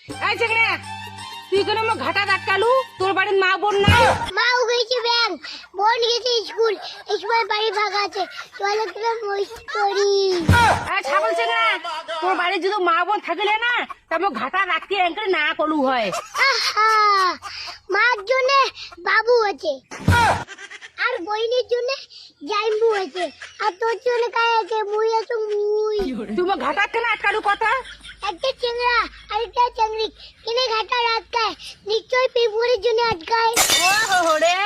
এই চেংড়া, তুই কেন আমার ঘাটা ধাক্কালু? তোর বাড়ির মা বোন না? মা গেছে ব্যাংক, বোন গেছে স্কুল, এই সময় বাড়ি ফাঁকা আছে, চলো তোরা মস্তি করি। ছাগল চেংড়া, তোর বাড়ির যদি মা বোন থাকলে না তবে ঘাটা রাখতে এঙ্কে না কলু হয়। আহা, মার জন্য বাবু আছে, আর বইনের জন্য জাইম্বু আছে, আর তোর জন্য কাই আছে? মুই আছো মুই। তুমি ঘাটা কেন আটকালু কথা? একটা চেংড়া আর একটা চাংড়ি কিনে ঘাটা আটকায়, নিশ্চয়ই পেপুরের জন্য আটকায়। ও রে,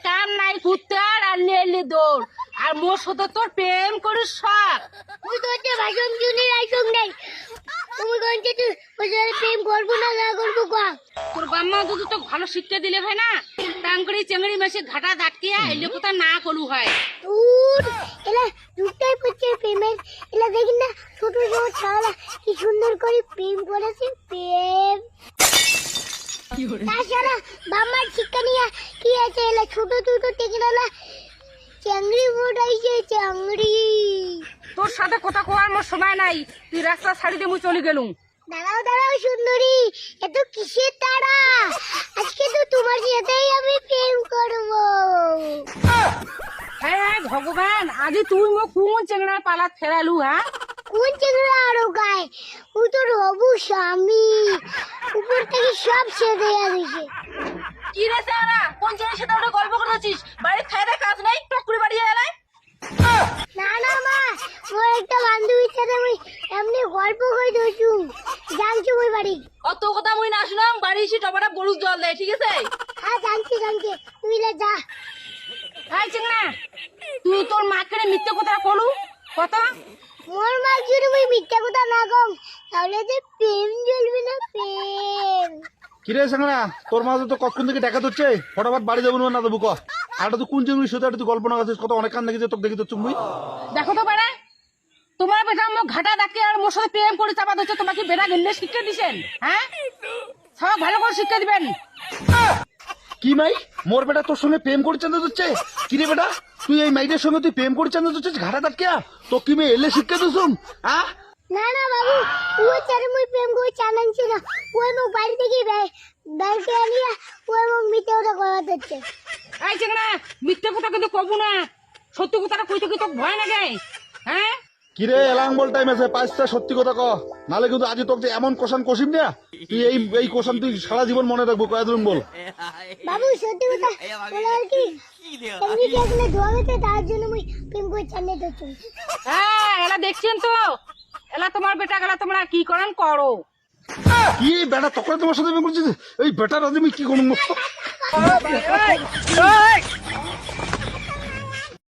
কাম নাই কুত্তার আর নেলি দৌড়, আর মোর সাথে তোর প্রেম করিস শখ। তুই তো হচ্ছে ভাষণ জুনি রাইসং নেই, তুমি কোনটা তুই ওদের প্রেম করবো না না করবো কা? তোর বাম্মা যদি তো ভালো শিক্ষা দিলে হয় না, টাঙ্কড়ি চেঙ্গড়ি মেশে ঘাটা ধাটকিয়া এলে কোথা না কলু হয়। দূর এলা দুটাই পড়ছে প্রেমের, এলা দেখি না ছোট ছোট ছাড়া কি সুন্দর করে প্রেম করেছে, প্রেম। তাছাড়া বাম্মার শিক্ষা নিয়ে কি আছে? এলা ছোট ছোট টেকনালা চাংড়ি ফোটাইছে, চাংড়ি। তোর সাথে কথা কোয়ার মোর সময় নাই, তুই রাস্তা ছাড়ি দিয়ে মুই চলে গেলুম। দাঁড়াও দাঁড়াও সুন্দরী, এত কিসের তাড়া? আজকে তো তোমার সাথেই আমি প্রেম করবো। হ্যাঁ ভগবান, আজি তুই মোক কোন চেংড়ার পালাত ফেরালু? হ্যাঁ, কোন চেংড়া আরো গায়? ও তো রবু স্বামী, উপর থেকে সব ছেড়ে গেছে। কি রে চেংড়া, কোন চেংড়ার সাথে ওটা গল্প করছিস? বাড়ির খাইতে কাজ নাই, টকুরি বাড়ি এলাই। না না মা, ওর একটা বান্ধবীর সাথে আমি এমনি গল্প করে দোষু, জানছো ওই বাড়ি? অত কথা মুই না শুনাম, বাড়ি এসে টপাটা গরুর জল দেয়, ঠিক আছে? হ্যাঁ জানছি জানছি, তুই লে যা। হ্যাঁ চেংড়া, তুই তোর মাকে মিথ্যে কথা কলু কথা? মোর মা যদি আমি মিথ্যা কথা না কম, তাহলে যে প্রেম জ্বলবে না, প্রেম। কিরে সাংরা, তোর মাঝে তো কখন থেকে দেখা হচ্ছে, ফটাফট বাড়ি যাবো না দেবো ক? আর তো কোন চিংড়ি সাথে তুই গল্প না করছিস, কত অনেক কান দেখেছে তোকে দেখি তো চুমুই। দেখো তো বেড়া, তোমার বেটা মোক ঘাটা ডাকে আর মোর সাথে প্রেম করে চাপা দিচ্ছে, তোমাকে বেটা গেলে শিক্ষা দিছেন? হ্যাঁ, সব ভালো করে শিক্ষা দিবেন। কি মাই, মোর বেটা তোর সঙ্গে প্রেম করে চান্দা হচ্ছে? কিরে বেটা, তুই এই মাইদের সঙ্গে তুই প্রেম করে চান্দা হচ্ছিস ঘাটা দাঁতকিয়া? তো কি মেয়ে এলে শিক্ষা দিছুন? আহ না না বাবু, ও চারে মুই প্রেম করে চানানছি না, ওই মুখ বাড়ি থেকে ব্যাংকে আনিয়া ওই মুখ মিথ্যা কথা কথা দিচ্ছে। এই চেংড়া, মিথ্যে কথা কিন্তু কবু না, সত্যি কথাটা কইতে কি তোর ভয় লাগে? হ্যাঁ, কিরে এলাং বল টাইম আছে, পাঁচটা সত্যি কথা ক, নালে কিন্তু আজ তোকে এমন কোশান কষিম না, তুই এই কোশান তুই সারা জীবন মনে রাখবো। কয়েকদিন বল বাবু সত্যি কথা বলে আর কি, এমনি কি আসলে ধোয়া গেছে, তার জন্য মুই প্রেম করে চান্নে দিচ্ছি। হ্যাঁ, এলা দেখছেন তো, এলা তোমার বেটা গেলা তোমরা কি করেন করো। কি বেটা তখন তোমার সাথে প্রেম করছিস? এই বেটার আজ আমি কি করবো?